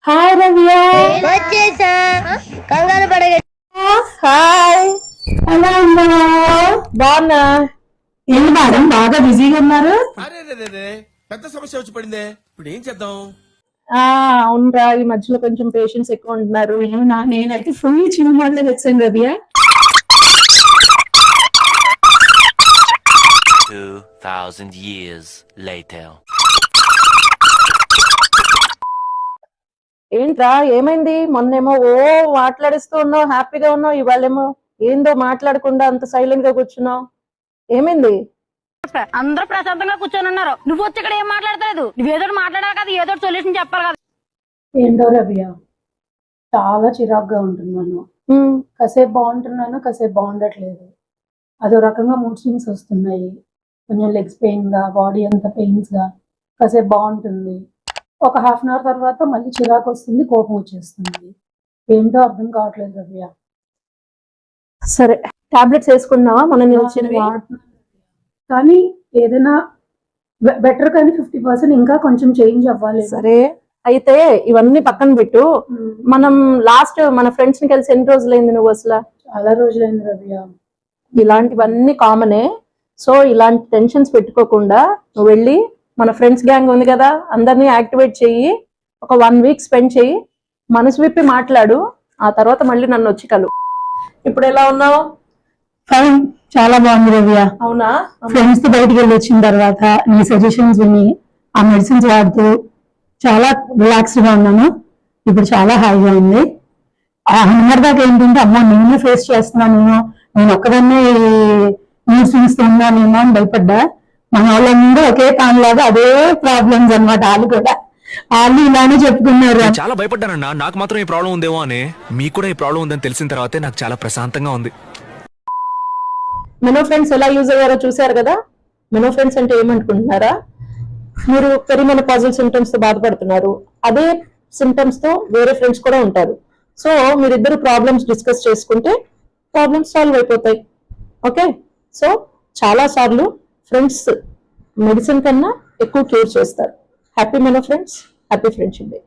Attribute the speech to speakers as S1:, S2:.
S1: Hi రవ్య.
S2: వచ్చేసా కంగారు పడగ.
S1: హాయ్, ఎలా ఉన్నా? బాగున్నా. ఏంటి మేడం బాగా బిజీగా ఉన్నారు?
S3: పెద్ద సమస్య వచ్చి పడిందే, ఇప్పుడు ఏం చేద్దాం?
S1: అవునరా, ఈ మధ్యలో కొంచెం పేషెంట్స్ ఎక్కువ ఉంటున్నారు. నేనైతే ఫుల్ చిన్న వాళ్ళే వచ్చాను రవ్య.
S4: 2000 years later.
S1: ఏంట్రా ఏమైంది? మొన్నేమో మాట్లాడిస్తూ ఉన్నావు, హ్యాపీగా ఉన్నావు. ఇవాళేమో ఏందో మాట్లాడకుండా అంత సైలెంట్ గా కూర్చున్నావు. ఏమైంది?
S5: అందరూ ప్రశాంతంగా కూర్చొని ఉన్నారు, నువ్వు వచ్చి ఇక్కడ ఏం మాట్లాడలేదు. నువ్వేదో మాట్లాడాలి కదా, ఏదో సొల్యూషన్ చెప్పాలి కదా.
S6: ఏంటో రవ్య, చాలా చిరాగ్గా ఉంటున్నాను. కాసేపు బాగుంటున్నాను, కాసేపు బాగుండట్లేదు. అదో రకంగా మూడ్ స్వింగ్స్ వస్తున్నాయి. కొంచెం లెగ్స్ పెయిన్ గా, బాడీ అంతా పెయిన్స్ గా. కాసేపు బాగుంటుంది, ఒక హాఫ్ అన్ అవర్ తర్వాత మళ్ళీ చిరాకు వస్తుంది, కోపం వచ్చేస్తుంది. ఏంటో అర్థం కావట్లేదు రవ్య.
S1: సరే, టాబ్లెట్స్ వేసుకున్నావా? మొన్న వచ్చినవి
S6: కానీ ఏదైనా బెటర్, కానీ 50% ఇంకా కొంచెం చేంజ్ అవ్వాలి.
S1: సరే అయితే ఇవన్నీ పక్కన పెట్టు. మనం లాస్ట్ మన ఫ్రెండ్స్ ని కలిసి ఎన్ని రోజులైంది? నువ్వు అసలు
S6: చాలా రోజులైంది రవ్య.
S1: ఇలాంటివన్నీ కామనే. సో ఇలాంటి టెన్షన్స్ పెట్టుకోకుండా నువ్వు వెళ్ళి మన ఫ్రెండ్స్ గ్యాంగ్ ఉంది కదా, అందరినీ యాక్టివేట్ చెయ్యి. ఒక 1 వీక్ స్పెండ్ చెయ్యి, మనసు విప్పి మాట్లాడు. ఆ తర్వాత మళ్ళీ నన్ను వచ్చి కలు. ఇప్పుడు ఎలా ఉన్నావు?
S6: ఫైన్, చాలా బాగుంది రవ్య.
S1: అవునా?
S6: ఫ్రెండ్స్ తో బయటికి వెళ్ళి వచ్చిన తర్వాత నీ సజెషన్స్ విని ఆ మెడిసిన్స్ వాడుతూ చాలా రిలాక్స్డ్ గా ఉన్నాను. ఇప్పుడు చాలా హాయిగా ఉంది. ఆ హంగర్ దాకా ఏంటంటే, అమ్మో నేనే ఫేస్ చేస్తున్నాను, నేను ఒక్కదాన్నే మూడ్ స్వింగ్స్ ఉన్నానేమో అని భయపడ్డా. మన వాళ్ళందరూ ఒకే కాన్లాగా అదే ప్రాబ్లమ్స్ అన్నమాట. వాళ్ళు ఇలానే చెప్పుకున్నారు.
S7: చాలా భయపడ్డానన్నా, నాకు మాత్రం ఈ ప్రాబ్లం ఉందేమో అని. మీకు కూడా ఈ ప్రాబ్లం ఉందని తెలిసిన తర్వాతే నాకు చాలా ప్రశాంతంగా ఉంది.
S1: మెనో ఫ్రెండ్స్ ఎలా యూజ్ అయ్యారో చూసారు కదా. మెనో ఫ్రెండ్స్ అంటే ఏమనుకుంటున్నారా? మీరు పెరిమెనోపాజల్ సింటమ్స్ తో బాధపడుతున్నారు, అదే సింటమ్స్ తో వేరే ఫ్రెండ్స్ కూడా ఉంటారు. సో మీరిద్దరు ప్రాబ్లమ్స్ డిస్కస్ చేసుకుంటే ప్రాబ్లమ్స్ సాల్వ్ అయిపోతాయి. ఓకే, సో చాలా సార్లు ఫ్రెండ్స్ మెడిసిన్ కన్నా ఎక్కువ క్యూర్ చేస్తారు. హ్యాపీ మెనో ఫ్రెండ్స్, హ్యాపీ ఫ్రెండ్షిప్ డే.